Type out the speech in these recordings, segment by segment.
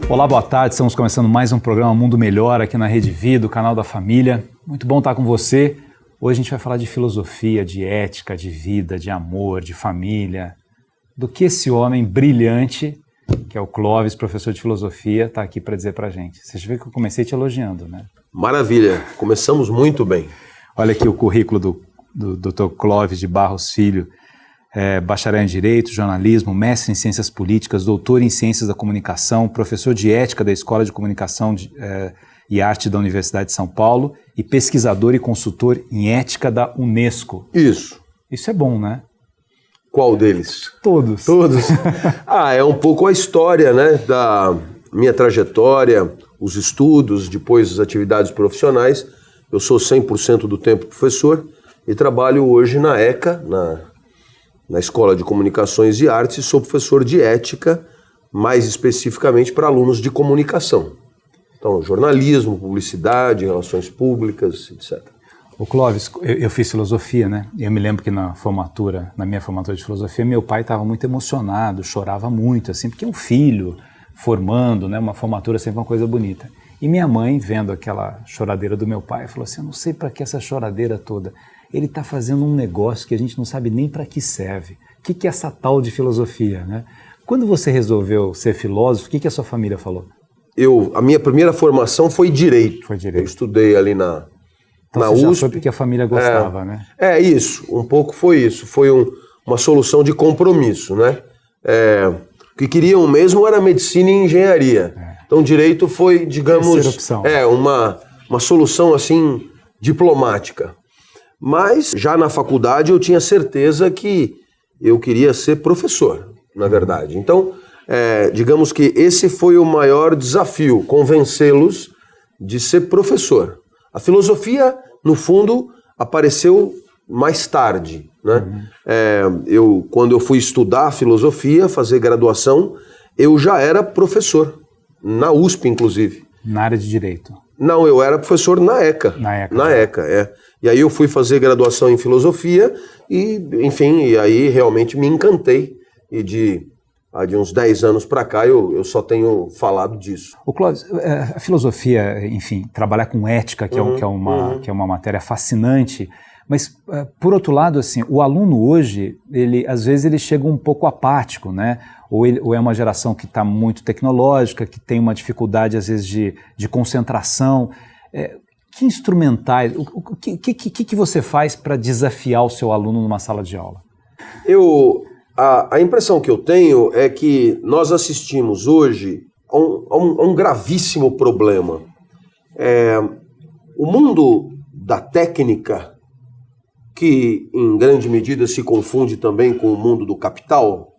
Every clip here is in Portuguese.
Olá, boa tarde. Estamos começando mais um programa Mundo Melhor aqui na Rede Vida, o canal da família. Muito bom estar com você. Hoje a gente vai falar de filosofia, de ética, de vida, de amor, de família. Do que esse homem brilhante, que é o Clóvis, professor de filosofia, está aqui para dizer para a gente. Você vê que eu comecei te elogiando, né? Maravilha, começamos muito bem. Olha aqui o currículo do Dr. Clóvis de Barros Filho. Bacharel em Direito, Jornalismo, mestre em Ciências Políticas, doutor em Ciências da Comunicação, professor de Ética da Escola de Comunicação e Arte da Universidade de São Paulo e pesquisador e consultor em Ética da Unesco. Isso. Isso é bom, né? Qual deles? Todos. Todos? É um pouco a história, né, da minha trajetória, os estudos, depois as atividades profissionais. Eu sou 100% do tempo professor e trabalho hoje na ECA, na Escola de Comunicações e Artes, e sou professor de ética, mais especificamente para alunos de comunicação. Então, jornalismo, publicidade, relações públicas, etc. O Clóvis, eu fiz filosofia, né? Eu me lembro que na minha formatura de filosofia, meu pai estava muito emocionado, chorava muito, assim, porque um filho formando, né? Uma formatura sempre uma coisa bonita. E minha mãe, vendo aquela choradeira do meu pai, falou assim, eu não sei para que essa choradeira toda. Ele está fazendo um negócio que a gente não sabe nem para que serve. O que é essa tal de filosofia, né? Quando você resolveu ser filósofo, o que a sua família falou? A minha primeira formação foi Direito. Foi Direito. Eu estudei ali na USP. Já foi porque a família gostava, né? Isso. Um pouco foi isso. Foi uma solução de compromisso, né? O que queriam mesmo era medicina e engenharia. Então, Direito foi, digamos... Terceira opção. Uma solução, assim, diplomática. Mas, já na faculdade, eu tinha certeza que eu queria ser professor, na verdade. Então, digamos que esse foi o maior desafio, convencê-los de ser professor. A filosofia, no fundo, apareceu mais tarde, né? Quando eu fui estudar filosofia, fazer graduação, eu já era professor, na USP, inclusive. Na área de Direito? Não, eu era professor na ECA. Na ECA. E aí eu fui fazer graduação em filosofia e, enfim, aí realmente me encantei. E de uns 10 anos para cá eu só tenho falado disso. O Clóvis, a filosofia, enfim, trabalhar com ética, que é uma matéria fascinante, mas, por outro lado, assim, o aluno hoje, às vezes ele chega um pouco apático, né? Ou é uma geração que está muito tecnológica, que tem uma dificuldade, às vezes, de concentração. Que instrumentais, o que você faz para desafiar o seu aluno numa sala de aula? A impressão que eu tenho é que nós assistimos hoje a um gravíssimo problema. O mundo da técnica, que em grande medida se confunde também com o mundo do capital,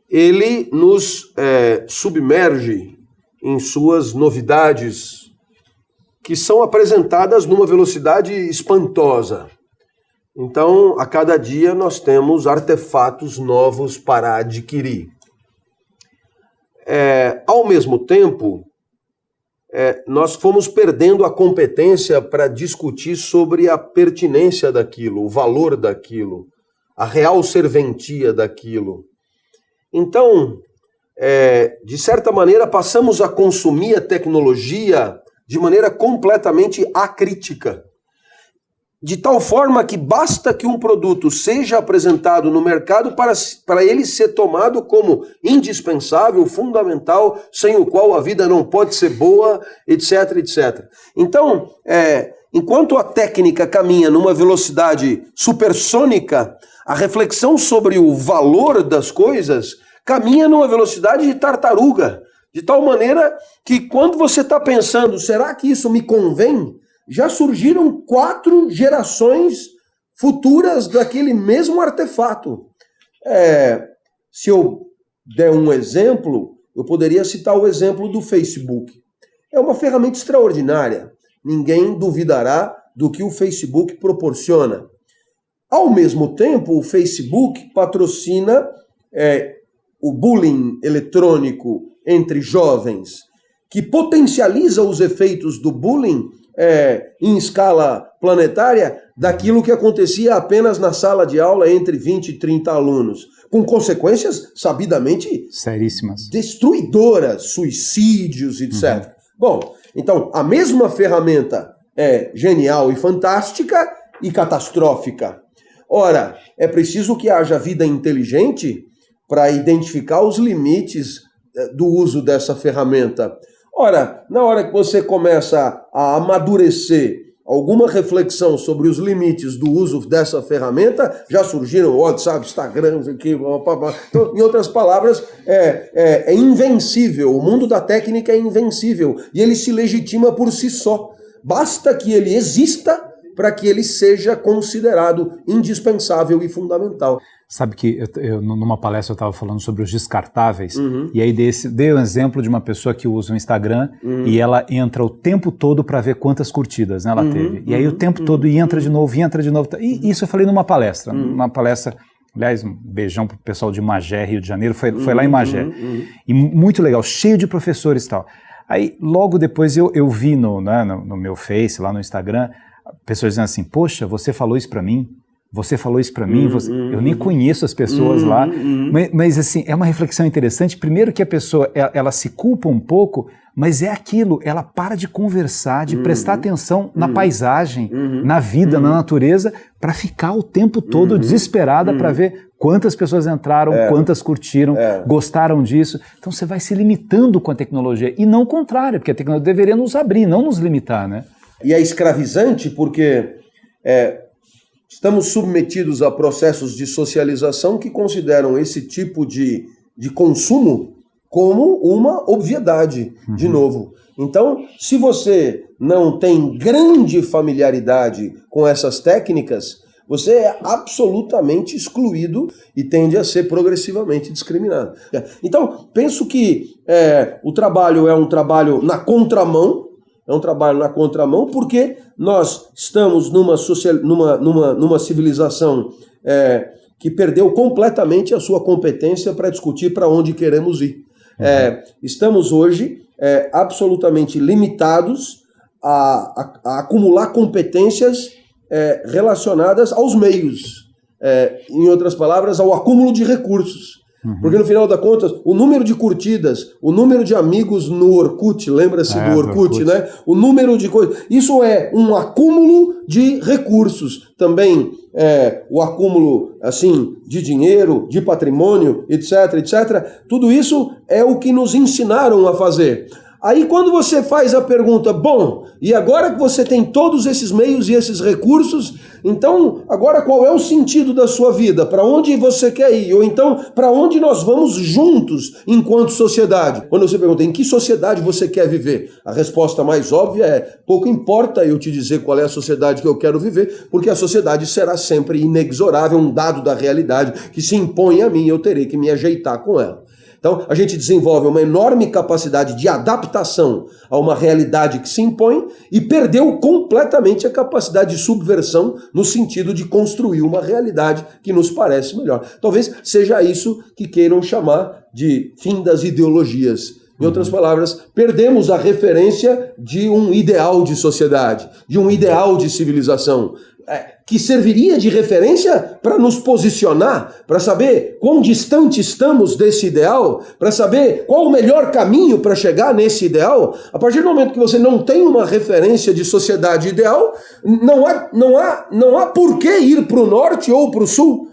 ele nos submerge em suas novidades que são apresentadas numa velocidade espantosa. Então, a cada dia nós temos artefatos novos para adquirir. Ao mesmo tempo, nós fomos perdendo a competência para discutir sobre a pertinência daquilo, o valor daquilo, a real serventia daquilo. Então, de certa maneira, passamos a consumir a tecnologia de maneira completamente acrítica. De tal forma que basta que um produto seja apresentado no mercado para ele ser tomado como indispensável, fundamental, sem o qual a vida não pode ser boa, etc, etc. Então, enquanto a técnica caminha numa velocidade supersônica, a reflexão sobre o valor das coisas caminha numa velocidade de tartaruga, de tal maneira que quando você está pensando, será que isso me convém? Já surgiram 4 gerações futuras daquele mesmo artefato. Se eu der um exemplo, eu poderia citar o exemplo do Facebook. É uma ferramenta extraordinária. Ninguém duvidará do que o Facebook proporciona. Ao mesmo tempo, o Facebook patrocina o bullying eletrônico entre jovens, que potencializa os efeitos do bullying em escala planetária daquilo que acontecia apenas na sala de aula entre 20 e 30 alunos, com consequências sabidamente seríssimas, destruidoras, suicídios, etc. Bom, então a mesma ferramenta é genial e fantástica e catastrófica. Ora, é preciso que haja vida inteligente para identificar os limites do uso dessa ferramenta. Ora, na hora que você começa a amadurecer alguma reflexão sobre os limites do uso dessa ferramenta, já surgiram WhatsApp, Instagram, aqui, então, em outras palavras, é invencível. O mundo da técnica é invencível e ele se legitima por si só. Basta que ele exista para que ele seja considerado indispensável e fundamental. Sabe que eu numa palestra eu estava falando sobre os descartáveis, e aí dei um exemplo de uma pessoa que usa o Instagram e ela entra o tempo todo para ver quantas curtidas, né, ela teve. E aí o tempo todo entra de novo. E isso eu falei numa palestra, aliás, um beijão pro pessoal de Magé, Rio de Janeiro, foi lá em Magé. E muito legal, cheio de professores e tal. Aí logo depois eu vi no meu Face, lá no Instagram, pessoas dizendo assim, poxa, você falou isso para mim? Você falou isso para mim, eu nem conheço as pessoas lá, mas assim, é uma reflexão interessante. Primeiro que a pessoa, ela se culpa um pouco, mas é aquilo, ela para de conversar, de prestar atenção na paisagem, na vida, na natureza, para ficar o tempo todo desesperada para ver quantas pessoas entraram, quantas curtiram, gostaram disso. Então você vai se limitando com a tecnologia, e não o contrário, porque a tecnologia deveria nos abrir, não nos limitar, né? E é escravizante porque estamos submetidos a processos de socialização que consideram esse tipo de consumo como uma obviedade, de novo. Então, se você não tem grande familiaridade com essas técnicas, você é absolutamente excluído e tende a ser progressivamente discriminado. Então, penso que o trabalho é um trabalho na contramão, porque nós estamos numa civilização que perdeu completamente a sua competência para discutir para onde queremos ir. Estamos hoje absolutamente limitados a acumular competências relacionadas aos meios, em outras palavras, ao acúmulo de recursos. Porque no final das contas, o número de curtidas, o número de amigos no Orkut, lembra-se do Orkut, né? O número de coisas, isso é um acúmulo de recursos. Também o acúmulo, assim, de dinheiro, de patrimônio, etc, etc. Tudo isso é o que nos ensinaram a fazer. Aí quando você faz a pergunta, bom, e agora que você tem todos esses meios e esses recursos, então agora qual é o sentido da sua vida? Para onde você quer ir? Ou então, para onde nós vamos juntos enquanto sociedade? Quando você pergunta, em que sociedade você quer viver? A resposta mais óbvia é, pouco importa eu te dizer qual é a sociedade que eu quero viver, porque a sociedade será sempre inexorável, um dado da realidade que se impõe a mim, eu terei que me ajeitar com ela. Então, a gente desenvolve uma enorme capacidade de adaptação a uma realidade que se impõe e perdeu completamente a capacidade de subversão no sentido de construir uma realidade que nos parece melhor. Talvez seja isso que queiram chamar de fim das ideologias. Em outras palavras, perdemos a referência de um ideal de sociedade, de um ideal de civilização, que serviria de referência para nos posicionar, para saber quão distante estamos desse ideal, para saber qual o melhor caminho para chegar nesse ideal. A partir do momento que você não tem uma referência de sociedade ideal, não há por que ir para o norte ou para o sul.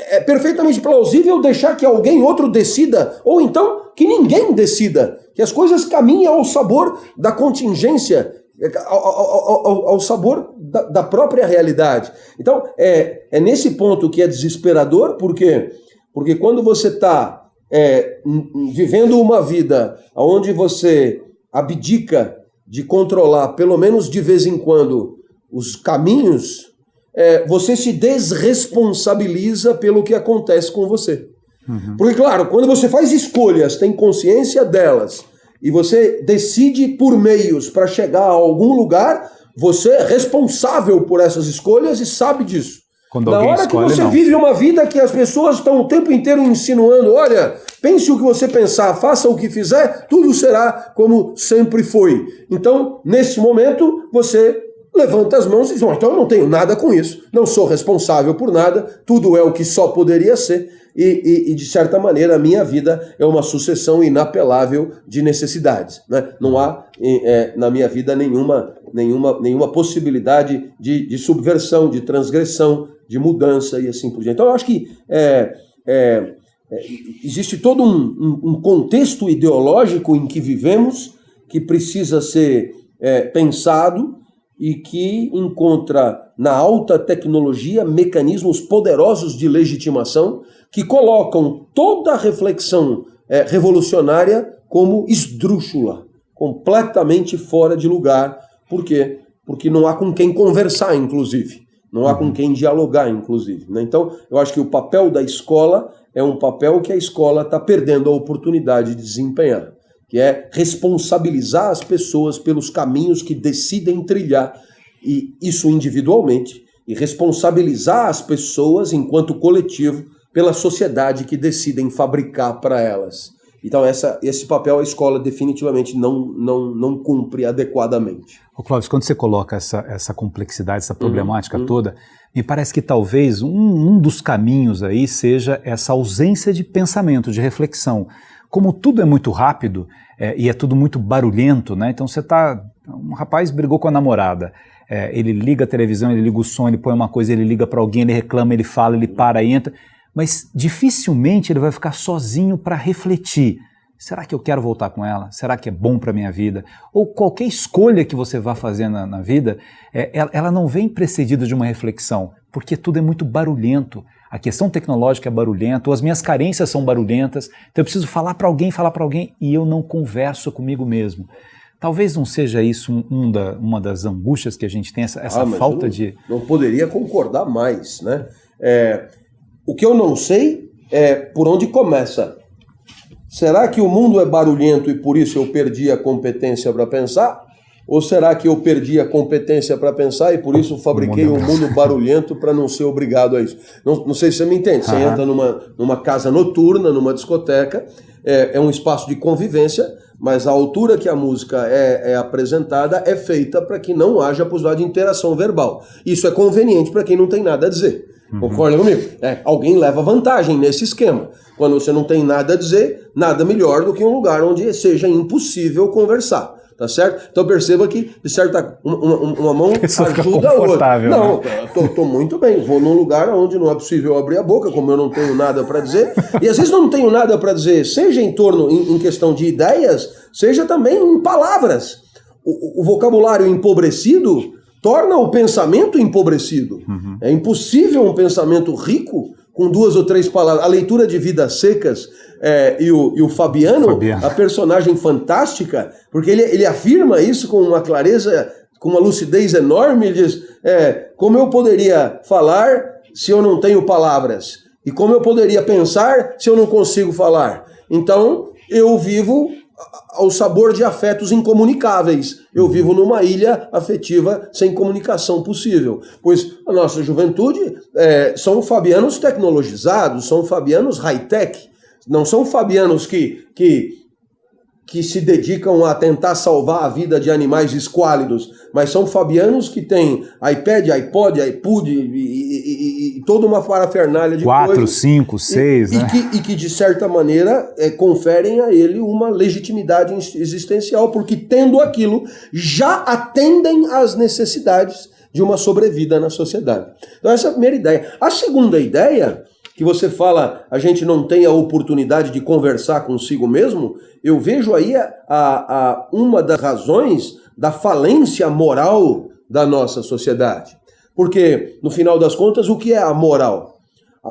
É perfeitamente plausível deixar que alguém outro decida, ou então que ninguém decida, que as coisas caminhem ao sabor da contingência, ao sabor da própria realidade. Então, é nesse ponto que é desesperador, porque quando você está vivendo uma vida onde você abdica de controlar, pelo menos de vez em quando, os caminhos, você se desresponsabiliza pelo que acontece com você. Porque, claro, quando você faz escolhas, tem consciência delas, e você decide por meios para chegar a algum lugar, você é responsável por essas escolhas e sabe disso. Quando Na hora que você vive uma vida que as pessoas estão o tempo inteiro insinuando, olha, pense o que você pensar, faça o que fizer, tudo será como sempre foi. Então, nesse momento, você levanta as mãos e diz, então eu não tenho nada com isso, não sou responsável por nada, tudo é o que só poderia ser, e de certa maneira a minha vida é uma sucessão inapelável de necessidades, né? Não há na minha vida nenhuma possibilidade de subversão, de transgressão, de mudança e assim por diante. Então eu acho que existe todo um contexto ideológico em que vivemos que precisa ser pensado e que encontra na alta tecnologia mecanismos poderosos de legitimação que colocam toda a reflexão revolucionária como esdrúxula, completamente fora de lugar. Por quê? Porque não há com quem conversar, inclusive. Não há com quem dialogar, inclusive, né? Então, eu acho que o papel da escola é um papel que a escola está perdendo a oportunidade de desempenhar, que é responsabilizar as pessoas pelos caminhos que decidem trilhar, e isso individualmente, e responsabilizar as pessoas enquanto coletivo pela sociedade que decidem fabricar para elas. Então esse papel a escola definitivamente não cumpre adequadamente. Ô Clóvis, quando você coloca essa complexidade, essa problemática toda, me parece que talvez um dos caminhos aí seja essa ausência de pensamento, de reflexão. Como tudo é muito rápido e é tudo muito barulhento, né? Então um rapaz brigou com a namorada, ele liga a televisão, ele liga o som, ele põe uma coisa, ele liga para alguém, ele reclama, ele fala, ele para e entra, mas dificilmente ele vai ficar sozinho para refletir. Será que eu quero voltar com ela? Será que é bom para a minha vida? Ou qualquer escolha que você vá fazer na vida, ela não vem precedida de uma reflexão, porque tudo é muito barulhento. A questão tecnológica é barulhenta, ou as minhas carências são barulhentas, então eu preciso falar para alguém, e eu não converso comigo mesmo. Talvez não seja isso uma das angústias que a gente tem, essa falta de... Não poderia concordar mais, né? O que eu não sei é por onde começa. Será que o mundo é barulhento e por isso eu perdi a competência para pensar? Ou será que eu perdi a competência para pensar e por isso fabriquei um mundo barulhento para não ser obrigado a isso? Não sei se você me entende. Você entra numa casa noturna, numa discoteca, é um espaço de convivência, mas a altura que a música é apresentada é feita para que não haja possibilidade de interação verbal. Isso é conveniente para quem não tem nada a dizer. Concorda comigo? Alguém leva vantagem nesse esquema. Quando você não tem nada a dizer, nada melhor do que um lugar onde seja impossível conversar. Tá certo? Então perceba que, de certa uma mão ajuda a outra. Não, tô muito bem. Vou num lugar onde não é possível abrir a boca, como eu não tenho nada para dizer. E às vezes não tenho nada para dizer, seja em questão de ideias, seja também em palavras. O vocabulário empobrecido torna o pensamento empobrecido. É impossível um pensamento rico com 2 ou 3 palavras. A leitura de Vidas Secas e o Fabiano, a personagem fantástica, porque ele afirma isso com uma clareza, com uma lucidez enorme. Ele diz, como eu poderia falar se eu não tenho palavras? E como eu poderia pensar se eu não consigo falar? Então, eu vivo ao sabor de afetos incomunicáveis. Eu vivo numa ilha afetiva sem comunicação possível. Pois a nossa juventude são fabianos tecnologizados, são fabianos high-tech, não são fabianos que se dedicam a tentar salvar a vida de animais esquálidos, mas são fabianos que têm iPad, iPod, iPod e toda uma parafernália de 4, 5, 6, né? E que, de certa maneira, conferem a ele uma legitimidade existencial, porque, tendo aquilo, já atendem às necessidades de uma sobrevida na sociedade. Então, essa é a primeira ideia. A segunda ideia, que você fala, a gente não tem a oportunidade de conversar consigo mesmo, eu vejo aí uma das razões da falência moral da nossa sociedade. Porque, no final das contas, o que é a moral?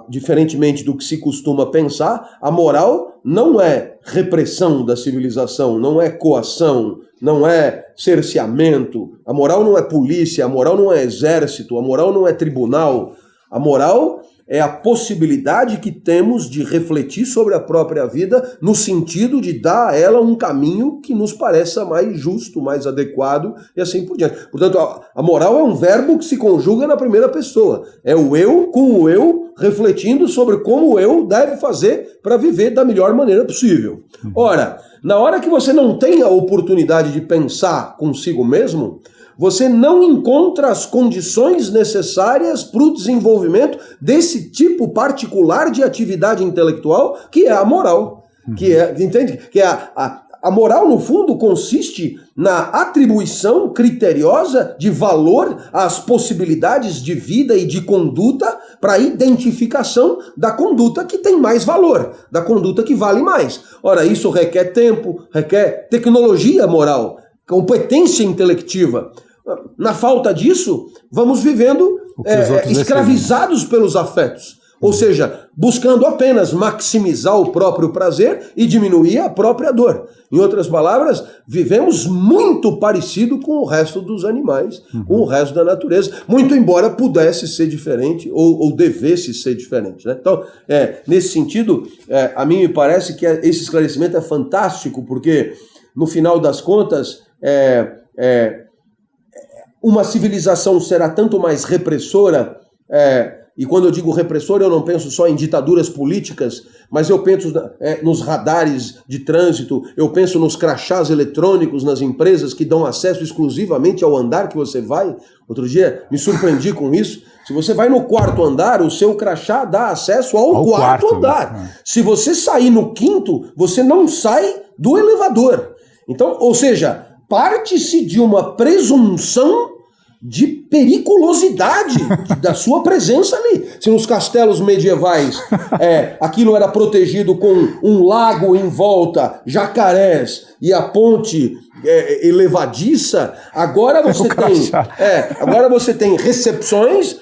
Diferentemente do que se costuma pensar, a moral não é repressão da civilização, não é coação, não é cerceamento, a moral não é polícia, a moral não é exército, a moral não é tribunal. A moral é a possibilidade que temos de refletir sobre a própria vida no sentido de dar a ela um caminho que nos pareça mais justo, mais adequado e assim por diante. Portanto, a moral é um verbo que se conjuga na primeira pessoa. É o eu com o eu refletindo sobre como o eu deve fazer para viver da melhor maneira possível. Ora, na hora que você não tem a oportunidade de pensar consigo mesmo, você não encontra as condições necessárias para o desenvolvimento desse tipo particular de atividade intelectual, que é a moral. Entende? Que a moral, no fundo, consiste na atribuição criteriosa de valor às possibilidades de vida e de conduta para a identificação da conduta que tem mais valor, da conduta que vale mais. Ora, isso requer tempo, requer tecnologia moral, competência intelectiva. Na falta disso, vamos vivendo escravizados pelos afetos. Ou seja, buscando apenas maximizar o próprio prazer e diminuir a própria dor. Em outras palavras, vivemos muito parecido com o resto dos animais, com o resto da natureza, muito embora pudesse ser diferente ou devesse ser diferente, né? Então, nesse sentido, a mim me parece que esse esclarecimento é fantástico, porque, no final das contas, uma civilização será tanto mais repressora, e quando eu digo repressora, eu não penso só em ditaduras políticas, mas eu penso nos radares de trânsito, eu penso nos crachás eletrônicos nas empresas que dão acesso exclusivamente ao andar que você vai. Outro dia me surpreendi com isso. Se você vai no quarto andar, o seu crachá dá acesso ao quarto andar. Se você sair no quinto, você não sai do elevador. Então, ou seja, parte-se de uma presunção de periculosidade da sua presença ali. Se nos castelos medievais aquilo era protegido com um lago em volta, jacarés e a ponte elevadiça, agora você tem recepções,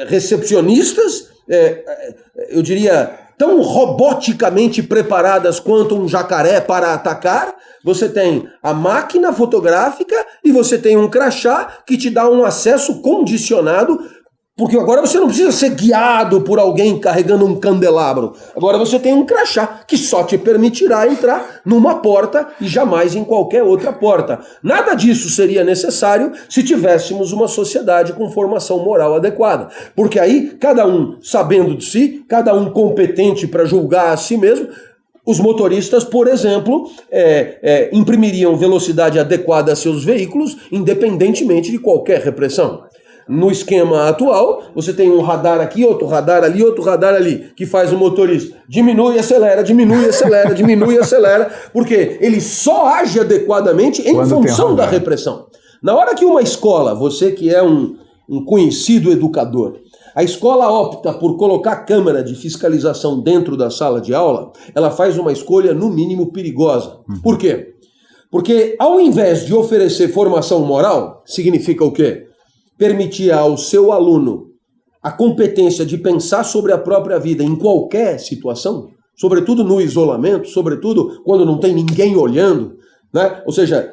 recepcionistas, eu diria, tão roboticamente preparadas quanto um jacaré para atacar. Você tem a máquina fotográfica e você tem um crachá que te dá um acesso condicionado, porque agora você não precisa ser guiado por alguém carregando um candelabro. Agora você tem um crachá que só te permitirá entrar numa porta e jamais em qualquer outra porta. Nada disso seria necessário se tivéssemos uma sociedade com formação moral adequada. Porque aí, cada um sabendo de si, cada um competente para julgar a si mesmo. Os motoristas, por exemplo, imprimiriam velocidade adequada a seus veículos, independentemente de qualquer repressão. No esquema atual, você tem um radar aqui, outro radar ali, outro radar ali, que faz o motorista diminui, acelera, diminui, acelera, diminui, acelera, porque ele só age adequadamente em função da repressão. Na hora que uma escola, você que é um conhecido educador, a escola opta por colocar câmera de fiscalização dentro da sala de aula, ela faz uma escolha, no mínimo, perigosa. Por quê? Porque, ao invés de oferecer formação moral, significa o quê? Permitir ao seu aluno a competência de pensar sobre a própria vida em qualquer situação, sobretudo no isolamento, sobretudo quando não tem ninguém olhando, né? Ou seja,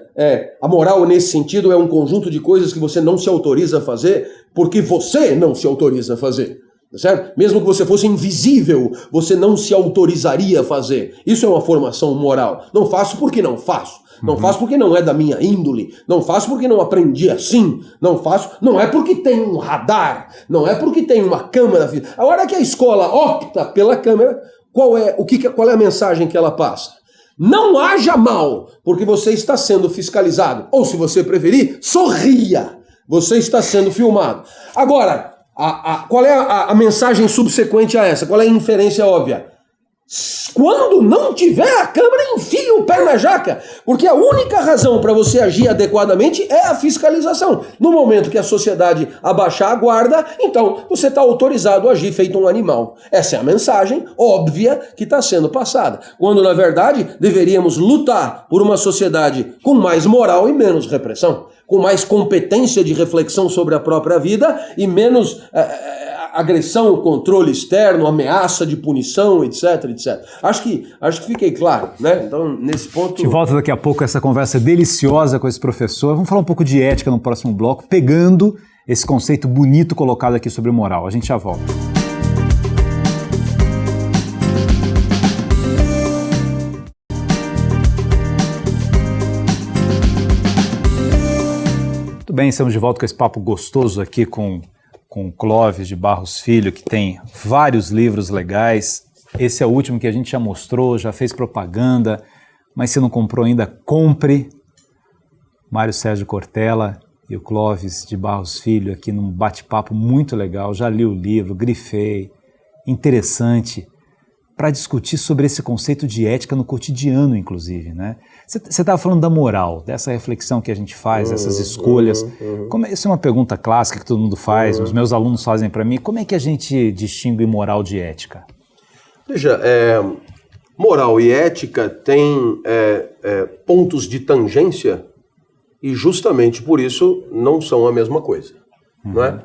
a moral nesse sentido é um conjunto de coisas que você não se autoriza a fazer porque você não se autoriza a fazer, tá certo? Mesmo que você fosse invisível, você não se autorizaria a fazer. Isso é uma formação moral. Não faço porque não faço. Não faço porque não é da minha índole. Não faço porque não aprendi assim. Não faço, não é porque tem um radar. Não é porque tem uma câmera. A hora que a escola opta pela câmera, qual é a mensagem que ela passa? Não haja mal, porque você está sendo fiscalizado. Ou, se você preferir, sorria. Você está sendo filmado. Agora, qual é a mensagem subsequente a essa? Qual é a inferência óbvia? Quando não tiver a câmera, enfia o pé na jaca, porque a única razão para você agir adequadamente é a fiscalização. No momento que a sociedade abaixar a guarda, então você está autorizado a agir feito um animal. Essa é a mensagem óbvia que está sendo passada, quando na verdade deveríamos lutar por uma sociedade com mais moral e menos repressão, com mais competência de reflexão sobre a própria vida e menos agressão, controle externo, ameaça de punição, etc, etc. Acho que fiquei claro, né? Então, nesse ponto... A gente volta daqui a pouco a essa conversa deliciosa com esse professor. Vamos falar um pouco de ética no próximo bloco, pegando esse conceito bonito colocado aqui sobre moral. A gente já volta. bem, estamos de volta com esse papo gostoso aqui com Clóvis de Barros Filho, que tem vários livros legais. Esse é o último que a gente já mostrou, já fez propaganda, mas se não comprou ainda, compre. Mário Sérgio Cortella e o Clóvis de Barros Filho aqui num bate-papo muito legal. Já li o livro, grifei, interessante, para discutir sobre esse conceito de ética no cotidiano, inclusive, né? Você estava falando da moral, dessa reflexão que a gente faz, dessas escolhas. Essa é uma pergunta clássica que todo mundo faz, os meus alunos fazem para mim. Como é que a gente distingue moral de ética? Veja, moral e ética têm pontos de tangência e justamente por isso não são a mesma coisa. Não é?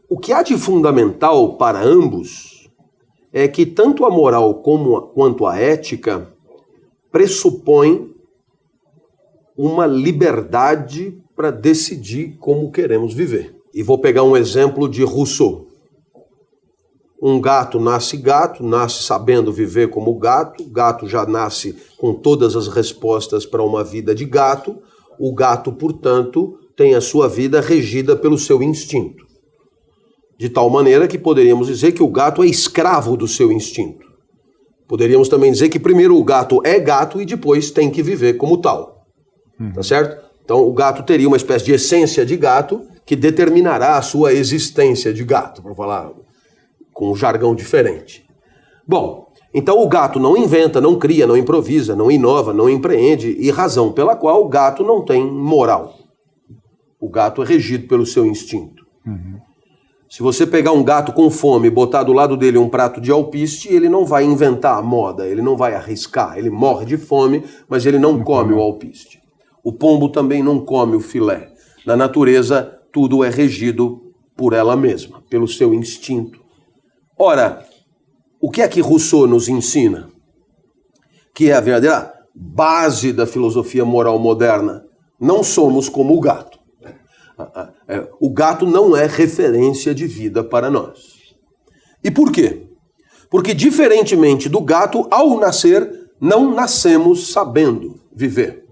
O que há de fundamental para ambos é que tanto a moral quanto a ética pressupõem uma liberdade para decidir como queremos viver. E vou pegar um exemplo de Rousseau. Um gato nasce sabendo viver como gato, o gato já nasce com todas as respostas para uma vida de gato, o gato, portanto, tem a sua vida regida pelo seu instinto. De tal maneira que poderíamos dizer que o gato é escravo do seu instinto. Poderíamos também dizer que primeiro o gato é gato e depois tem que viver como tal. Tá certo? Então o gato teria uma espécie de essência de gato que determinará a sua existência de gato, para falar com um jargão diferente. Bom, então o gato não inventa, não cria, não improvisa, não inova, não empreende, e razão pela qual o gato não tem moral. O gato é regido pelo seu instinto. Se você pegar um gato com fome e botar do lado dele um prato de alpiste, ele não vai inventar a moda, ele não vai arriscar, ele morre de fome, mas ele não come o alpiste. O pombo também não come o filé. Na natureza, tudo é regido por ela mesma, pelo seu instinto. Ora, o que é que Rousseau nos ensina? Que é a verdadeira base da filosofia moral moderna. Não somos como o gato. O gato não é referência de vida para nós. E por quê? Porque, diferentemente do gato, ao nascer, não nascemos sabendo viver.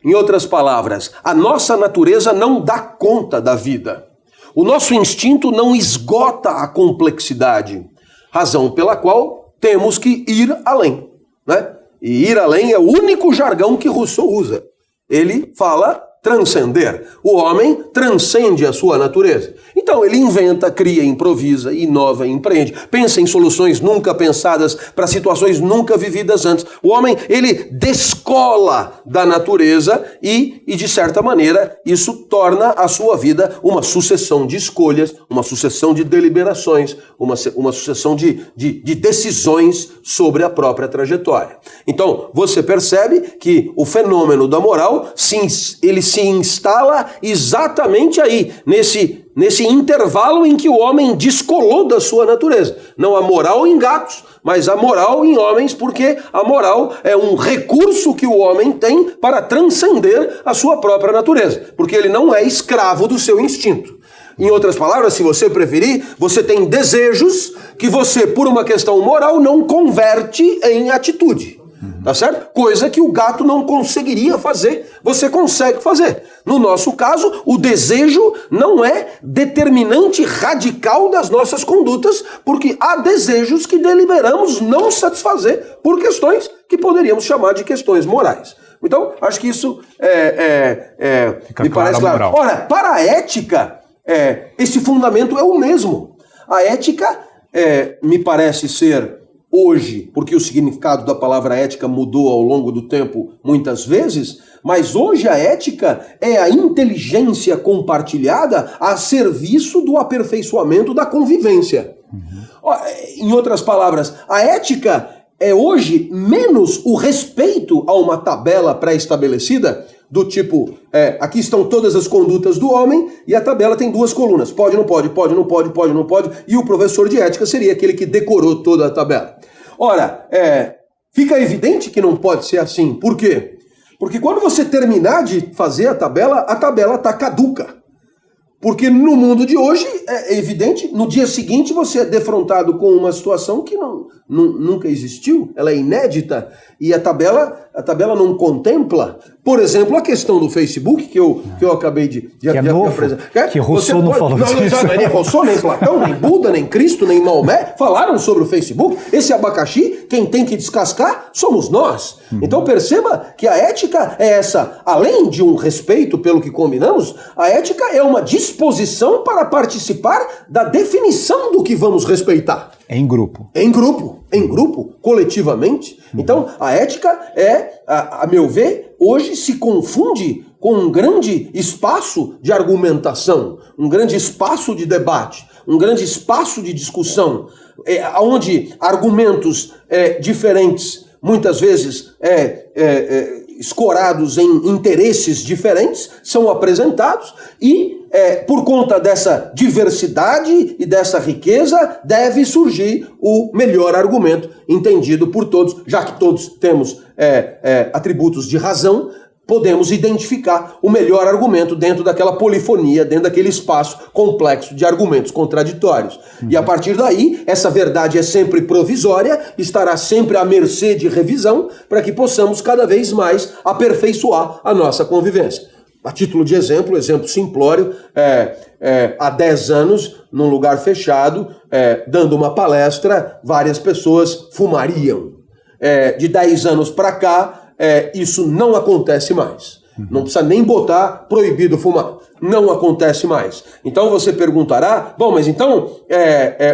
Em outras palavras, a nossa natureza não dá conta da vida. O nosso instinto não esgota a complexidade, razão pela qual temos que ir além, né? E ir além é o único jargão que Rousseau usa. Ele fala transcender. O homem transcende a sua natureza. Então ele inventa, cria, improvisa, inova, empreende, pensa em soluções nunca pensadas para situações nunca vividas antes. O homem, ele descola da natureza e de certa maneira, isso torna a sua vida uma sucessão de escolhas, uma sucessão de deliberações, uma sucessão de decisões sobre a própria trajetória. Então, você percebe que o fenômeno da moral, ele se instala exatamente aí, nesse intervalo em que o homem descolou da sua natureza. Não a moral em gatos, mas a moral em homens, porque a moral é um recurso que o homem tem para transcender a sua própria natureza, porque ele não é escravo do seu instinto. Em outras palavras, se você preferir, você tem desejos que você, por uma questão moral, não converte em atitude. Tá certo? Coisa que o gato não conseguiria fazer, você consegue fazer. No nosso caso, o desejo não é determinante radical das nossas condutas, porque há desejos que deliberamos não satisfazer por questões que poderíamos chamar de questões morais. Então, acho que isso me parece claro. Ora, para a ética, esse fundamento é o mesmo. A ética me parece ser hoje, porque o significado da palavra ética mudou ao longo do tempo muitas vezes, mas hoje a ética é a inteligência compartilhada a serviço do aperfeiçoamento da convivência. Em outras palavras, a ética é hoje menos o respeito a uma tabela pré-estabelecida, do tipo, aqui estão todas as condutas do homem e a tabela tem 2 colunas. Pode, não pode, pode, não pode, pode, não pode. E o professor de ética seria aquele que decorou toda a tabela. Ora, fica evidente que não pode ser assim. Por quê? Porque quando você terminar de fazer a tabela está caduca. Porque no mundo de hoje, é evidente, no dia seguinte você é defrontado com uma situação que nunca existiu, ela é inédita, e a tabela não contempla, por exemplo, a questão do Facebook, que eu acabei de apresentar. Que Rousseau não falou disso. Nem Rousseau, nem Platão, nem Buda, nem Cristo, nem Maomé falaram sobre o Facebook. Esse abacaxi, quem tem que descascar somos nós. Então perceba que a ética é essa, além de um respeito pelo que combinamos, a ética é uma disposição para participar da definição do que vamos respeitar. Em grupo, coletivamente. Então, a ética a meu ver, hoje se confunde com um grande espaço de argumentação, um grande espaço de debate, um grande espaço de discussão, onde argumentos diferentes, muitas vezes escorados em interesses diferentes, são apresentados e, por conta dessa diversidade e dessa riqueza, deve surgir o melhor argumento entendido por todos, já que todos temos atributos de razão, podemos identificar o melhor argumento dentro daquela polifonia, dentro daquele espaço complexo de argumentos contraditórios. E a partir daí, essa verdade é sempre provisória, estará sempre à mercê de revisão, para que possamos cada vez mais aperfeiçoar a nossa convivência. A título de exemplo simplório, há 10 anos, num lugar fechado, dando uma palestra, várias pessoas fumariam. De 10 anos para cá, isso não acontece mais. Não precisa nem botar proibido fumar. Não acontece mais. Então você perguntará, bom, mas então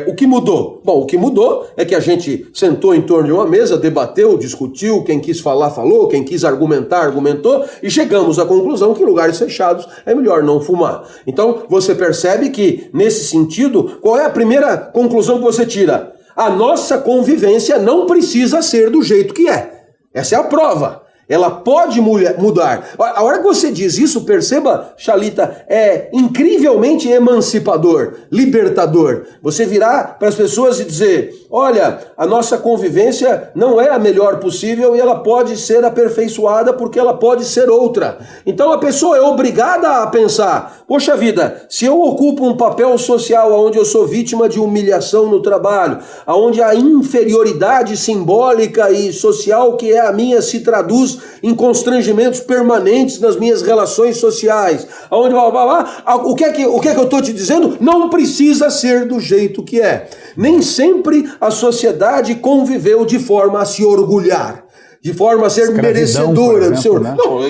o que mudou? Bom, o que mudou é que a gente sentou em torno de uma mesa, debateu, discutiu, quem quis falar, falou, quem quis argumentar, argumentou, e chegamos à conclusão que em lugares fechados é melhor não fumar. Então você percebe que, nesse sentido, qual é a primeira conclusão que você tira? A nossa convivência não precisa ser do jeito que é. Essa é a prova. Ela pode mudar. A hora que você diz isso, perceba, Chalita, é incrivelmente emancipador, libertador. Você virar para as pessoas e dizer, olha, a nossa convivência não é a melhor possível e ela pode ser aperfeiçoada porque ela pode ser outra. Então a pessoa é obrigada a pensar, poxa vida, se eu ocupo um papel social onde eu sou vítima de humilhação no trabalho, onde a inferioridade simbólica e social que é a minha se traduz em constrangimentos permanentes nas minhas relações sociais, onde o que é que eu estou te dizendo? Não precisa ser do jeito que é. Nem sempre a sociedade conviveu de forma a se orgulhar, de forma a ser merecedora do seu... Né? Não,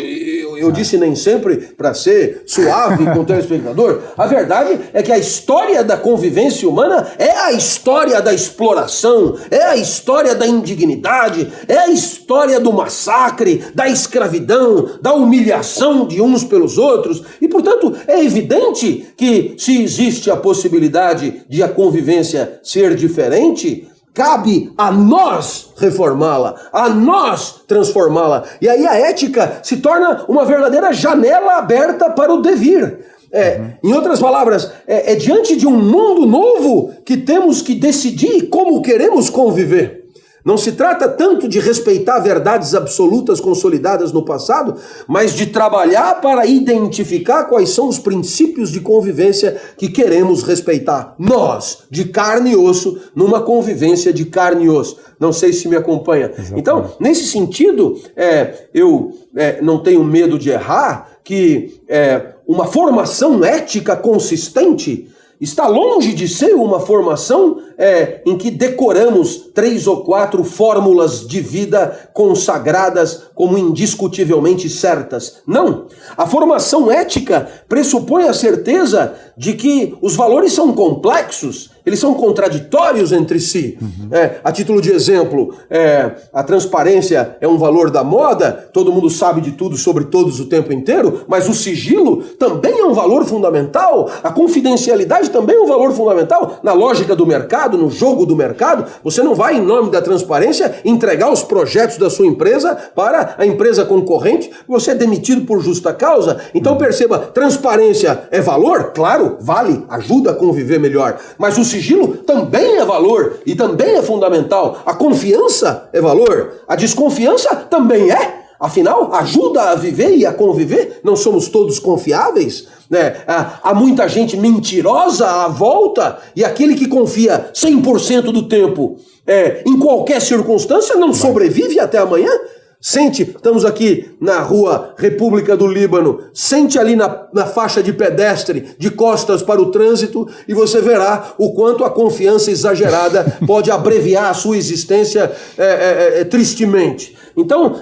eu disse nem sempre para ser suave com o telespectador. A verdade é que a história da convivência humana é a história da exploração, é a história da indignidade, é a história do massacre, da escravidão, da humilhação de uns pelos outros. E, portanto, é evidente que se existe a possibilidade de a convivência ser diferente, cabe a nós reformá-la, a nós transformá-la. E aí a ética se torna uma verdadeira janela aberta para o devir. Em outras palavras, é diante de um mundo novo que temos que decidir como queremos conviver. Não se trata tanto de respeitar verdades absolutas consolidadas no passado, mas de trabalhar para identificar quais são os princípios de convivência que queremos respeitar. Nós, de carne e osso, numa convivência de carne e osso. Não sei se me acompanha. Exatamente. Então, nesse sentido, eu não tenho medo de errar, que uma formação ética consistente está longe de ser uma formação em que decoramos 3 ou 4 fórmulas de vida consagradas como indiscutivelmente certas. Não. A formação ética pressupõe a certeza de que os valores são complexos, eles são contraditórios entre si. A título de exemplo, a transparência é um valor da moda, todo mundo sabe de tudo sobre todos o tempo inteiro, mas o sigilo também é um valor fundamental, a confidencialidade também é um valor fundamental. Na lógica do mercado, no jogo do mercado, você não vai, em nome da transparência, entregar os projetos da sua empresa para a empresa concorrente, você é demitido por justa causa. Então perceba, transparência é valor? Claro, vale, ajuda a conviver melhor, mas o sigilo também é valor e também é fundamental. A confiança é valor, a desconfiança também é. Afinal, ajuda a viver e a conviver? Não somos todos confiáveis? Né? Há muita gente mentirosa à volta e aquele que confia 100% do tempo em qualquer circunstância não sobrevive até amanhã? Sente, estamos aqui na rua República do Líbano, sente ali na faixa de pedestre, de costas para o trânsito, e você verá o quanto a confiança exagerada pode abreviar a sua existência tristemente. Então,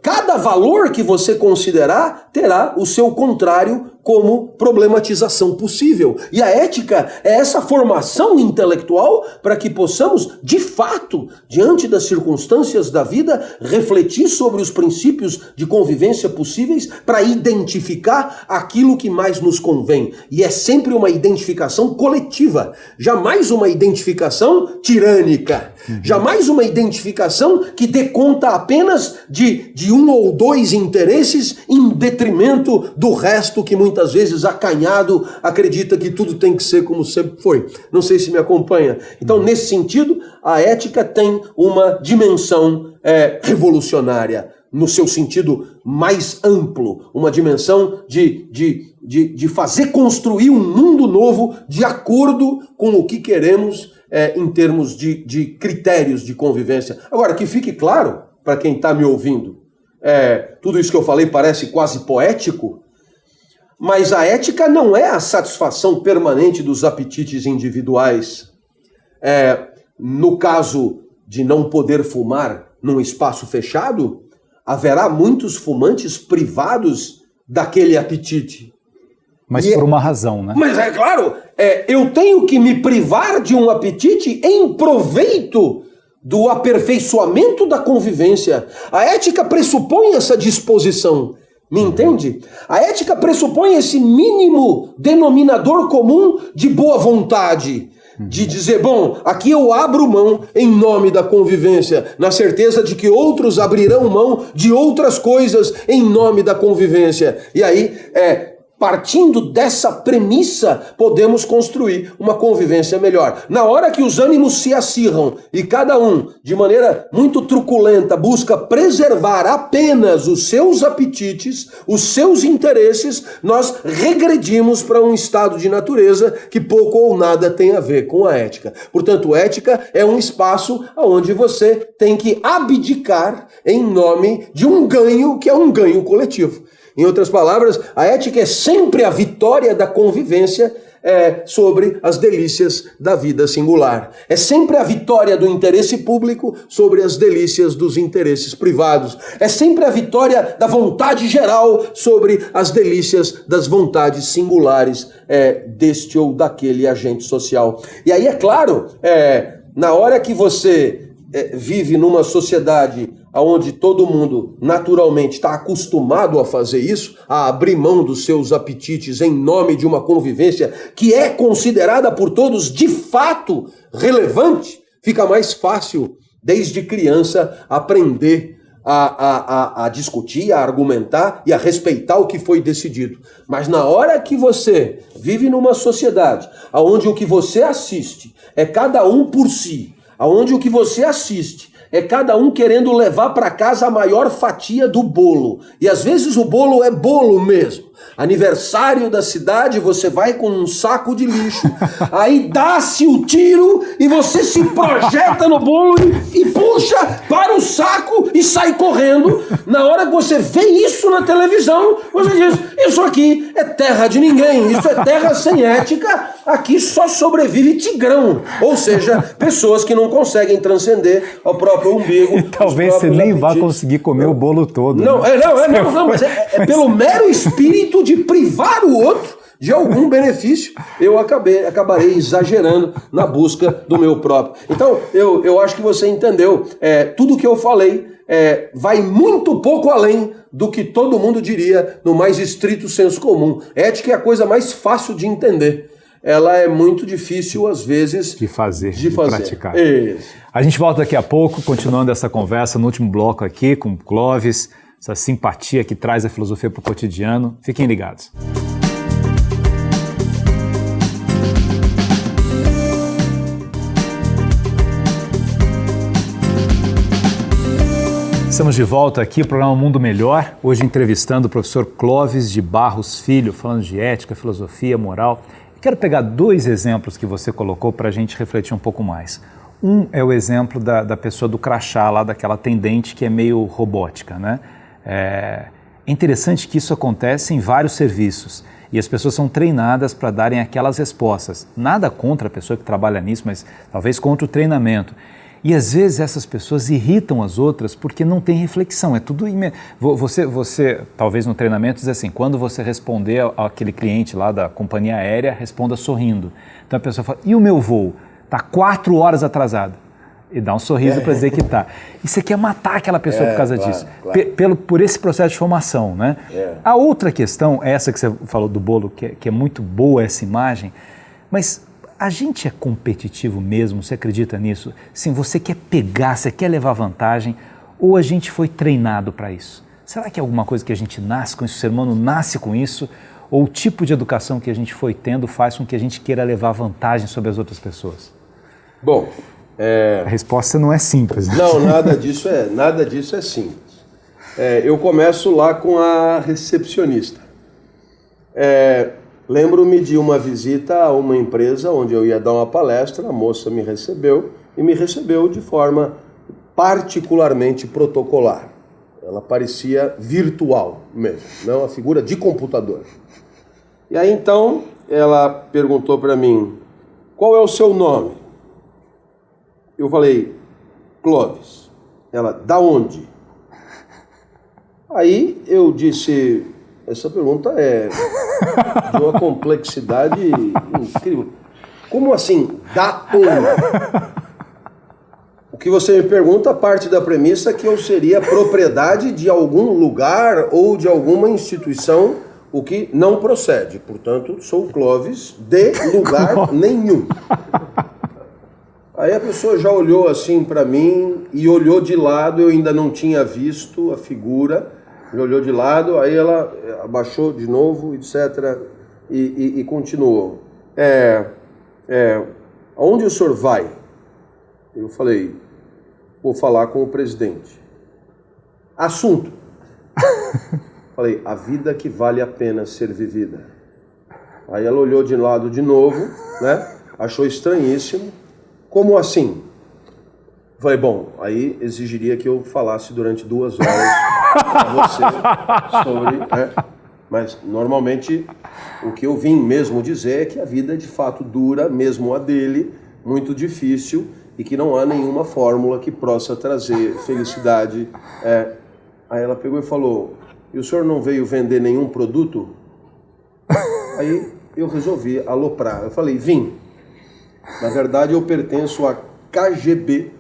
cada valor que você considerar terá o seu contrário como problematização possível. E a ética é essa formação intelectual para que possamos, de fato, diante das circunstâncias da vida, refletir sobre os princípios de convivência possíveis para identificar aquilo que mais nos convém. E é sempre uma identificação coletiva, jamais uma identificação tirânica, jamais uma identificação que dê conta apenas de um ou dois interesses em detrimento do resto que muitas vezes acanhado acredita que tudo tem que ser como sempre foi. Não sei se me acompanha. Então, nesse sentido, a ética tem uma dimensão revolucionária, no seu sentido mais amplo, uma dimensão de fazer construir um mundo novo de acordo com o que queremos em termos de critérios de convivência. Agora, que fique claro para quem está me ouvindo, tudo isso que eu falei parece quase poético, mas a ética não é a satisfação permanente dos apetites individuais. No caso de não poder fumar num espaço fechado, haverá muitos fumantes privados daquele apetite. Mas por uma razão, né? Mas é claro, eu tenho que me privar de um apetite em proveito do aperfeiçoamento da convivência. A ética pressupõe essa disposição. Me entende? A ética pressupõe esse mínimo denominador comum de boa vontade. De dizer, bom, aqui eu abro mão em nome da convivência, na certeza de que outros abrirão mão de outras coisas em nome da convivência. E aí, partindo dessa premissa, podemos construir uma convivência melhor. Na hora que os ânimos se acirram e cada um, de maneira muito truculenta, busca preservar apenas os seus apetites, os seus interesses, nós regredimos para um estado de natureza que pouco ou nada tem a ver com a ética. Portanto, ética é um espaço onde você tem que abdicar em nome de um ganho que é um ganho coletivo. Em outras palavras, a ética é sempre a vitória da convivência sobre as delícias da vida singular. É sempre a vitória do interesse público sobre as delícias dos interesses privados. É sempre a vitória da vontade geral sobre as delícias das vontades singulares deste ou daquele agente social. E aí, é claro, na hora que você vive numa sociedade onde todo mundo naturalmente está acostumado a fazer isso, a abrir mão dos seus apetites em nome de uma convivência que é considerada por todos de fato relevante, fica mais fácil, desde criança, aprender a discutir, a argumentar e a respeitar o que foi decidido. Mas na hora que você vive numa sociedade onde o que você assiste é cada um por si, onde o que você assiste é cada um querendo levar para casa a maior fatia do bolo. E às vezes o bolo é bolo mesmo. Aniversário da cidade, você vai com um saco de lixo. Aí dá-se o tiro e você se projeta no bolo e puxa para o saco e sai correndo. Na hora que você vê isso na televisão, você diz, isso aqui é terra de ninguém, isso é terra sem ética, aqui só sobrevive tigrão. Ou seja, pessoas que não conseguem transcender ao próprio umbigo. E talvez você nem vá conseguir comer o bolo todo. Não, né? Mas é pelo mero espírito de privar o outro de algum benefício, eu acabarei exagerando na busca do meu próprio. Então, eu acho que você entendeu. Tudo que eu falei vai muito pouco além do que todo mundo diria no mais estrito senso comum. Ética é a coisa mais fácil de entender. Ela é muito difícil, às vezes, de praticar. Isso. A gente volta daqui a pouco, continuando essa conversa no último bloco aqui com o Clóvis, essa simpatia que traz a filosofia para o cotidiano. Fiquem ligados. Estamos de volta aqui, programa Mundo Melhor, hoje entrevistando o professor Clóvis de Barros Filho, falando de ética, filosofia, moral. Quero pegar 2 exemplos que você colocou para a gente refletir um pouco mais. Um é o exemplo da pessoa do crachá, lá daquela atendente que é meio robótica, né? É interessante que isso acontece em vários serviços e as pessoas são treinadas para darem aquelas respostas. Nada contra a pessoa que trabalha nisso, mas talvez contra o treinamento. E às vezes essas pessoas irritam as outras porque não tem reflexão, é tudo... Você, talvez no treinamento, diz assim, quando você responder àquele cliente lá da companhia aérea, responda sorrindo. Então a pessoa fala, e o meu voo? Está 4 horas atrasado. E dá um sorriso para dizer que está. E você quer matar aquela pessoa por causa disso, claro. Por esse processo de formação, né? A outra questão, essa que você falou do bolo, que é muito boa essa imagem, mas... A gente é competitivo mesmo, você acredita nisso? Sim, você quer pegar, você quer levar vantagem, ou a gente foi treinado para isso? Será que é alguma coisa que a gente nasce com isso, o ser humano nasce com isso, ou o tipo de educação que a gente foi tendo faz com que a gente queira levar vantagem sobre as outras pessoas? Bom, a resposta não é simples. Não, nada disso é simples. Eu começo lá com a recepcionista. Lembro-me de uma visita a uma empresa onde eu ia dar uma palestra, a moça me recebeu e me recebeu de forma particularmente protocolar. Ela parecia virtual mesmo, não a figura de computador. E aí então ela perguntou para mim, qual é o seu nome? Eu falei, Clóvis. Ela, da onde? Aí eu disse... Essa pergunta é de uma complexidade incrível. Como assim, da onde? O que você me pergunta parte da premissa que eu seria propriedade de algum lugar ou de alguma instituição, o que não procede. Portanto, sou Clóvis de lugar nenhum. Aí a pessoa já olhou assim para mim e olhou de lado, eu ainda não tinha visto a figura. Ele olhou de lado, aí ela abaixou de novo, etc. E continuou. Aonde o senhor vai? Eu falei, vou falar com o presidente. Assunto. Falei, a vida que vale a pena ser vivida. Aí ela olhou de lado de novo, né? Achou estranhíssimo. Como assim? Falei, bom, aí exigiria que eu falasse durante 2 horas para você sobre... Mas, normalmente, o que eu vim mesmo dizer é que a vida é de fato dura, mesmo a dele, muito difícil, e que não há nenhuma fórmula que possa trazer felicidade. Aí ela pegou e falou, e o senhor não veio vender nenhum produto? Aí eu resolvi aloprar. Eu falei, vim. Na verdade, eu pertenço a KGB,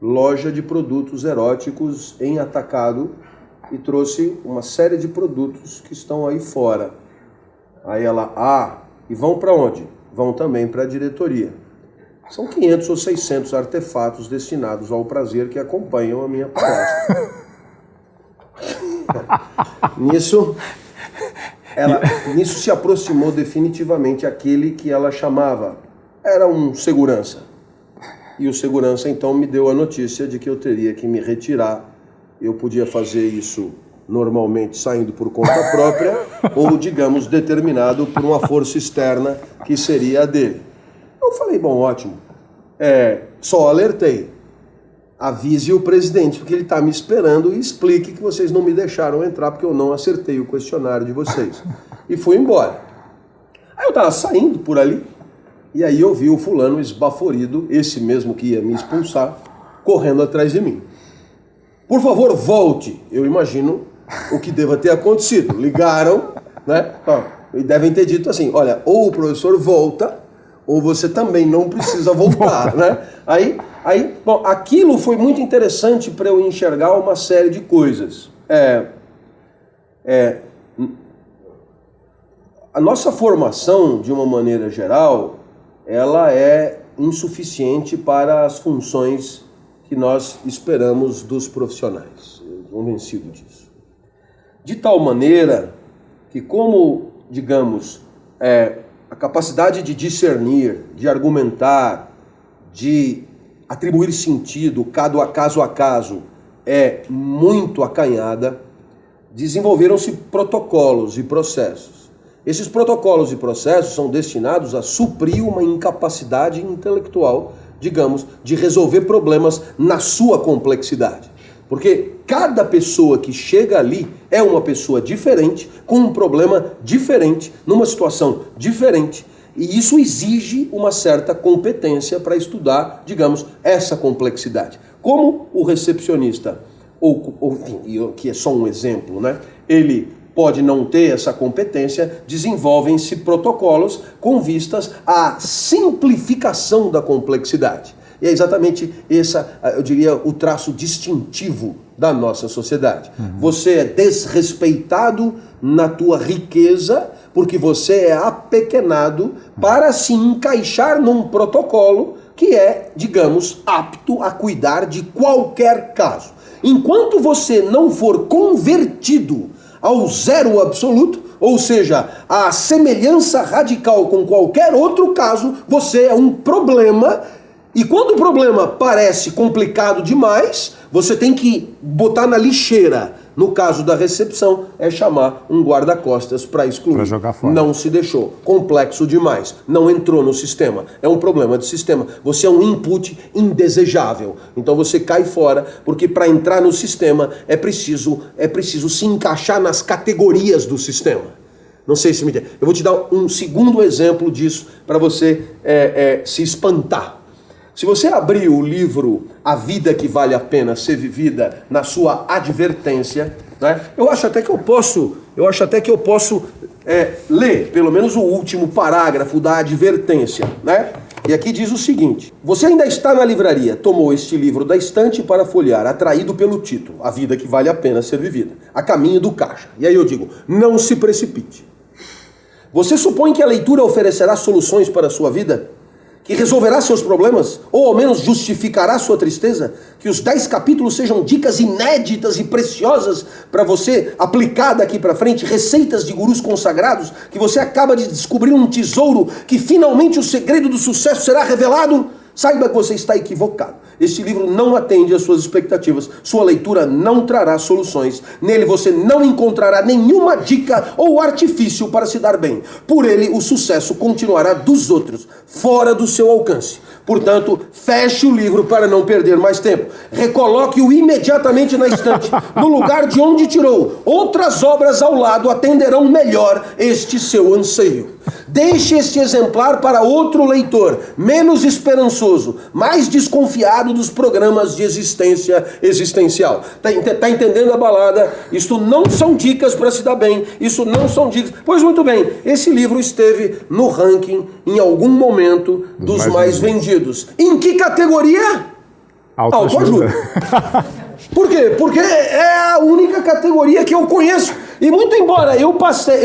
loja de produtos eróticos em atacado, e trouxe uma série de produtos que estão aí fora. Aí ela, e vão para onde? Vão também para a diretoria. São 500 ou 600 artefatos destinados ao prazer que acompanham a minha palestra. Nisso se aproximou definitivamente aquele que ela chamava, era um segurança. E o segurança então me deu a notícia de que eu teria que me retirar. Eu podia fazer isso normalmente saindo por conta própria ou, digamos, determinado por uma força externa que seria a dele. Eu falei, bom, ótimo. Só alertei. Avise o presidente, porque ele está me esperando, e explique que vocês não me deixaram entrar porque eu não acertei o questionário de vocês. E fui embora. Aí eu estava saindo por ali, e aí eu vi o fulano esbaforido, esse mesmo que ia me expulsar, correndo atrás de mim. Por favor, volte. Eu imagino o que deva ter acontecido. Ligaram, né? E devem ter dito assim, olha, ou o professor volta, ou você também não precisa voltar, né? Bom, aquilo foi muito interessante para eu enxergar uma série de coisas. A nossa formação, de uma maneira geral, ela é insuficiente para as funções que nós esperamos dos profissionais. Eu estou convencido disso. De tal maneira que, como, digamos, a capacidade de discernir, de argumentar, de atribuir sentido caso a caso é muito acanhada, desenvolveram-se protocolos e processos. Esses protocolos e processos são destinados a suprir uma incapacidade intelectual, digamos, de resolver problemas na sua complexidade. Porque cada pessoa que chega ali é uma pessoa diferente, com um problema diferente, numa situação diferente. E isso exige uma certa competência para estudar, digamos, essa complexidade. Como o recepcionista, enfim, que é só um exemplo, né? Ele pode não ter essa competência, desenvolvem-se protocolos com vistas à simplificação da complexidade. E é exatamente esse, eu diria, o traço distintivo da nossa sociedade. Você é desrespeitado na tua riqueza porque você é apequenado para se encaixar num protocolo que é, digamos, apto a cuidar de qualquer caso. Enquanto você não for convertido ao zero absoluto, ou seja, a semelhança radical com qualquer outro caso, você é um problema. E quando o problema parece complicado demais, você tem que botar na lixeira. No caso da recepção, é chamar um guarda-costas para excluir. Para jogar fora. Não se deixou. Complexo demais. Não entrou no sistema. É um problema de sistema. Você é um input indesejável. Então você cai fora, porque para entrar no sistema é preciso se encaixar nas categorias do sistema. Não sei se me entende. Eu vou te dar um segundo exemplo disso para você se espantar. Se você abrir o livro A Vida que Vale a Pena Ser Vivida na sua advertência, né, eu acho até que eu posso ler pelo menos o último parágrafo da advertência, né? E aqui diz o seguinte: você ainda está na livraria, tomou este livro da estante para folhear, atraído pelo título, A Vida que Vale a Pena Ser Vivida, a caminho do caixa. E aí eu digo, não se precipite. Você supõe que a leitura oferecerá soluções para a sua vida? Que resolverá seus problemas? Ou ao menos justificará sua tristeza? Que os 10 capítulos sejam dicas inéditas e preciosas para você aplicar daqui para frente, receitas de gurus consagrados, que você acaba de descobrir um tesouro, que finalmente o segredo do sucesso será revelado? Saiba que você está equivocado. Este livro não atende às suas expectativas. Sua leitura não trará soluções. Nele você não encontrará nenhuma dica ou artifício para se dar bem. Por ele, o sucesso continuará dos outros, fora do seu alcance. Portanto, feche o livro para não perder mais tempo. Recoloque-o imediatamente na estante, no lugar de onde tirou. Outras obras ao lado atenderão melhor este seu anseio. Deixe este exemplar para outro leitor, menos esperançoso, mais desconfiado dos programas de existencial. Tá entendendo a balada? Isto não são dicas para se dar bem, isso não são dicas. Pois muito bem, esse livro esteve no ranking em algum momento dos mais vendidos. Em que categoria? Autoajuda. Por quê? Porque é a única categoria que eu conheço. E muito embora eu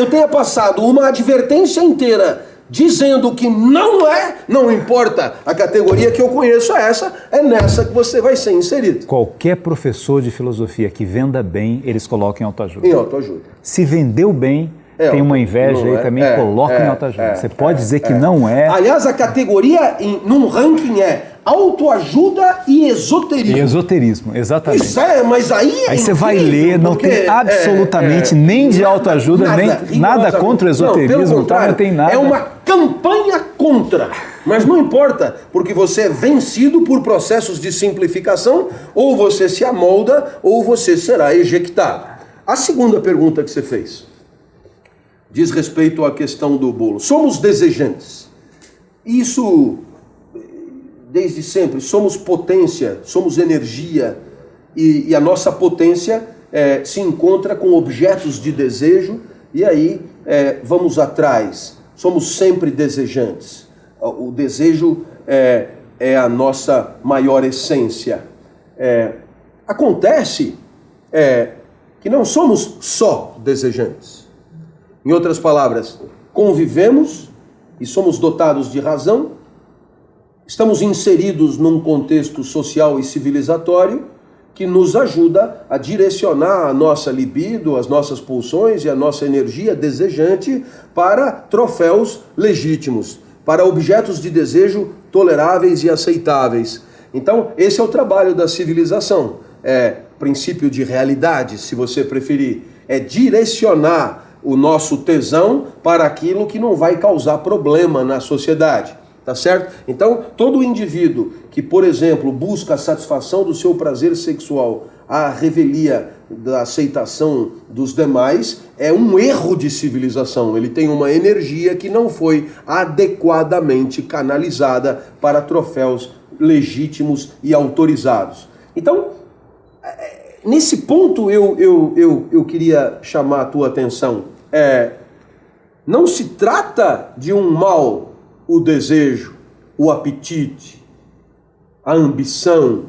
tenha passado uma advertência inteira dizendo que não importa a categoria que eu conheço, é nessa que você vai ser inserido. Qualquer professor de filosofia que venda bem, eles colocam em autoajuda. Em autoajuda. Se vendeu bem, tem uma inveja aí também, coloca em autoajuda. Você pode dizer que não é. Aliás, a categoria num ranking é autoajuda e esoterismo. Esoterismo, exatamente. Isso mas aí você vai ler, não tem absolutamente nem de autoajuda, nem nada contra o esoterismo, não tem nada. É uma campanha contra. Mas não importa, porque você é vencido por processos de simplificação, ou você se amolda, ou você será ejectado. A segunda pergunta que você fez diz respeito à questão do bolo. Somos desejantes. Isso, desde sempre, somos potência, somos energia, e a nossa potência se encontra com objetos de desejo, e aí vamos atrás. Somos sempre desejantes. O desejo é a nossa maior essência. Acontece que não somos só desejantes. Em outras palavras, convivemos e somos dotados de razão, estamos inseridos num contexto social e civilizatório que nos ajuda a direcionar a nossa libido, as nossas pulsões e a nossa energia desejante para troféus legítimos, para objetos de desejo toleráveis e aceitáveis. Então, esse é o trabalho da civilização, princípio de realidade, se você preferir, é direcionar o nosso tesão para aquilo que não vai causar problema na sociedade, tá certo? Então, todo indivíduo que, por exemplo, busca a satisfação do seu prazer sexual à revelia da aceitação dos demais, é um erro de civilização. Ele tem uma energia que não foi adequadamente canalizada para troféus legítimos e autorizados. Então, nesse ponto eu queria chamar a tua atenção. Não se trata de um mal, o desejo, o apetite, a ambição,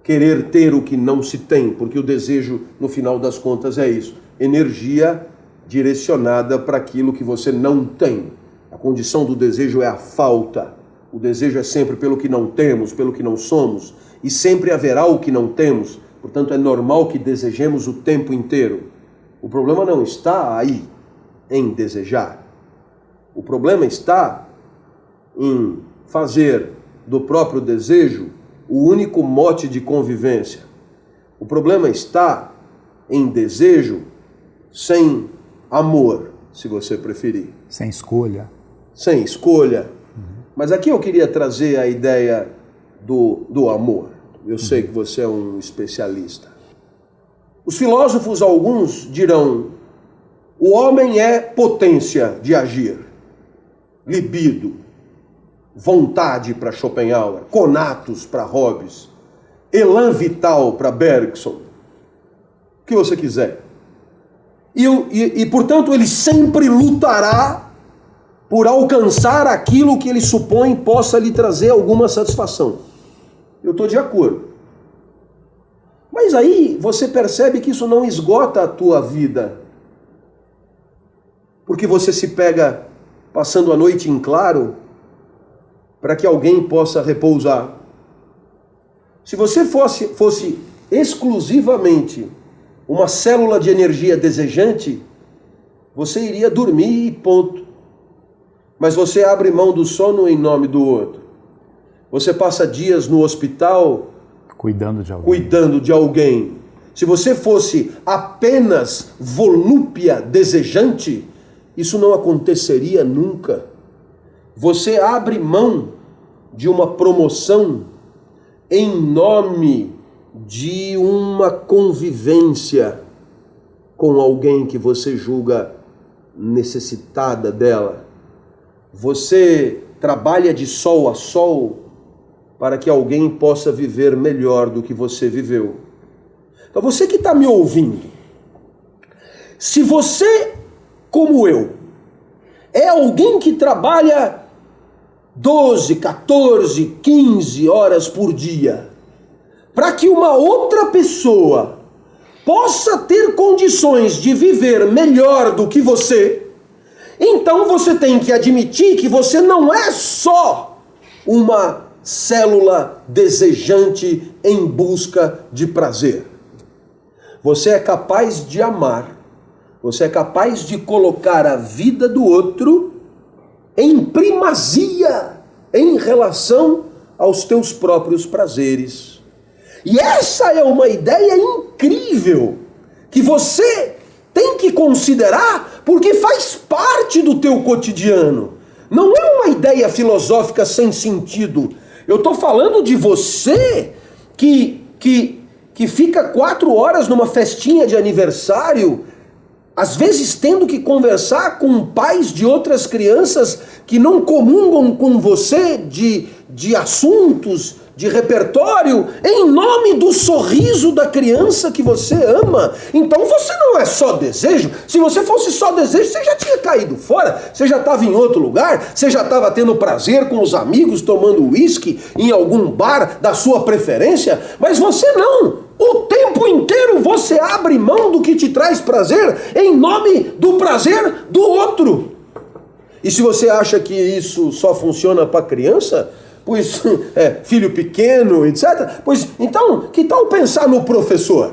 querer ter o que não se tem, porque o desejo, no final das contas, é isso. Energia direcionada para aquilo que você não tem. A condição do desejo é a falta. O desejo é sempre pelo que não temos, pelo que não somos, e sempre haverá o que não temos. Portanto, é normal que desejemos o tempo inteiro. O problema não está aí, em desejar. O problema está em fazer do próprio desejo o único mote de convivência. O problema está em desejo sem amor, se você preferir. Sem escolha. Sem escolha. Mas aqui eu queria trazer a ideia do amor. Eu sei que você é um especialista. Os filósofos, alguns, dirão: o homem é potência de agir, libido, vontade para Schopenhauer, conatos para Hobbes, elan vital para Bergson, o que você quiser. E, portanto, ele sempre lutará por alcançar aquilo que ele supõe possa lhe trazer alguma satisfação. Eu estou de acordo. Mas aí você percebe que isso não esgota a tua vida. Porque você se pega passando a noite em claro para que alguém possa repousar. Se você fosse exclusivamente uma célula de energia desejante, você iria dormir e ponto. Mas você abre mão do sono em nome do outro. Você passa dias no hospital cuidando de alguém. Cuidando de alguém. Se você fosse apenas volúpia desejante, isso não aconteceria nunca. Você abre mão de uma promoção em nome de uma convivência com alguém que você julga necessitada dela. Você trabalha de sol a sol para que alguém possa viver melhor do que você viveu. Então você que está me ouvindo, se você, como eu, é alguém que trabalha 12, 14, 15 horas por dia, para que uma outra pessoa possa ter condições de viver melhor do que você, então você tem que admitir que você não é só uma célula desejante em busca de prazer. Você é capaz de amar, você é capaz de colocar a vida do outro em primazia em relação aos teus próprios prazeres. E essa é uma ideia incrível que você tem que considerar porque faz parte do teu cotidiano. Não é uma ideia filosófica sem sentido. Eu estou falando de você que fica 4 horas numa festinha de aniversário, às vezes tendo que conversar com pais de outras crianças que não comungam com você de assuntos, de repertório, em nome do sorriso da criança que você ama. Então você não é só desejo. Se você fosse só desejo, você já tinha caído fora, você já estava em outro lugar, você já estava tendo prazer com os amigos, tomando uísque em algum bar da sua preferência, mas você não. O tempo inteiro você abre mão do que te traz prazer em nome do prazer do outro. E se você acha que isso só funciona para criança, pois filho pequeno, etc., pois então, que tal pensar no professor?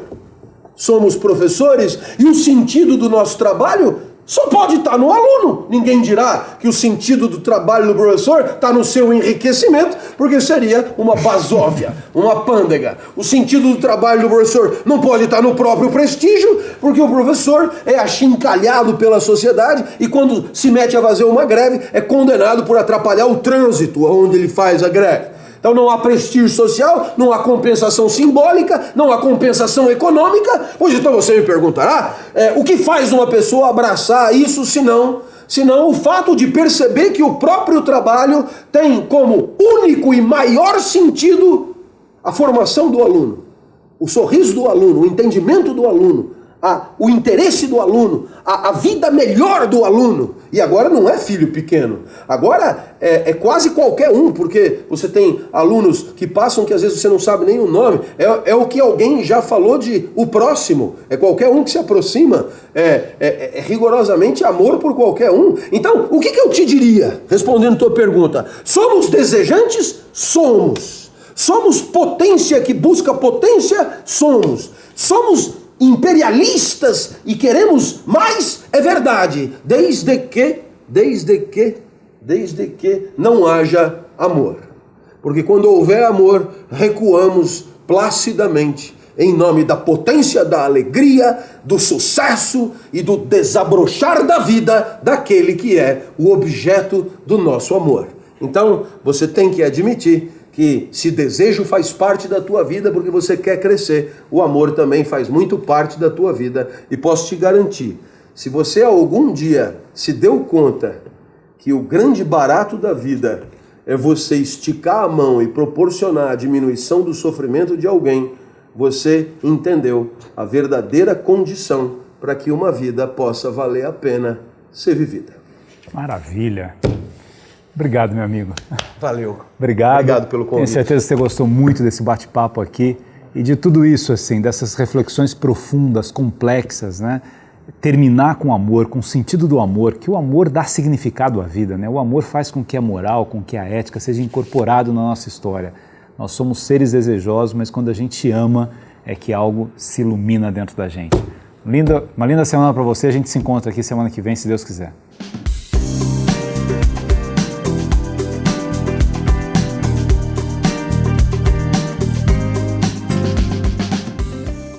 Somos professores e o sentido do nosso trabalho Só pode estar no aluno. Ninguém dirá que o sentido do trabalho do professor está no seu enriquecimento, porque seria uma basófia, uma pândega. O sentido do trabalho do professor não pode estar no próprio prestígio, porque o professor é achincalhado pela sociedade e quando se mete a fazer uma greve é condenado por atrapalhar o trânsito onde ele faz a greve. Então não há prestígio social, não há compensação simbólica, não há compensação econômica. Pois então você me perguntará, o que faz uma pessoa abraçar isso senão o fato de perceber que o próprio trabalho tem como único e maior sentido a formação do aluno, o sorriso do aluno, o entendimento do aluno, o interesse do aluno, a vida melhor do aluno. E agora não é filho pequeno, agora é quase qualquer um, porque você tem alunos que passam que às vezes você não sabe nem o nome, é o que alguém já falou de o próximo, é qualquer um que se aproxima, é rigorosamente amor por qualquer um. Então, o que eu te diria, respondendo tua pergunta, somos desejantes? Somos. Somos potência que busca potência? Somos. Somos imperialistas e queremos mais? É verdade, desde que não haja amor. Porque quando houver amor, recuamos placidamente em nome da potência, da alegria, do sucesso e do desabrochar da vida daquele que é o objeto do nosso amor. Então, você tem que admitir que se desejo faz parte da tua vida porque você quer crescer, o amor também faz muito parte da tua vida. E posso te garantir, se você algum dia se deu conta que o grande barato da vida é você esticar a mão e proporcionar a diminuição do sofrimento de alguém, você entendeu a verdadeira condição para que uma vida possa valer a pena ser vivida. Maravilha! Obrigado, meu amigo. Valeu. Obrigado pelo convite. Tenho certeza que você gostou muito desse bate-papo aqui e de tudo isso, assim, dessas reflexões profundas, complexas, né? Terminar com amor, com o sentido do amor, que o amor dá significado à vida, né? O amor faz com que a moral, com que a ética seja incorporado na nossa história. Nós somos seres desejosos, mas quando a gente ama, é que algo se ilumina dentro da gente. Uma linda semana para você, a gente se encontra aqui semana que vem, se Deus quiser.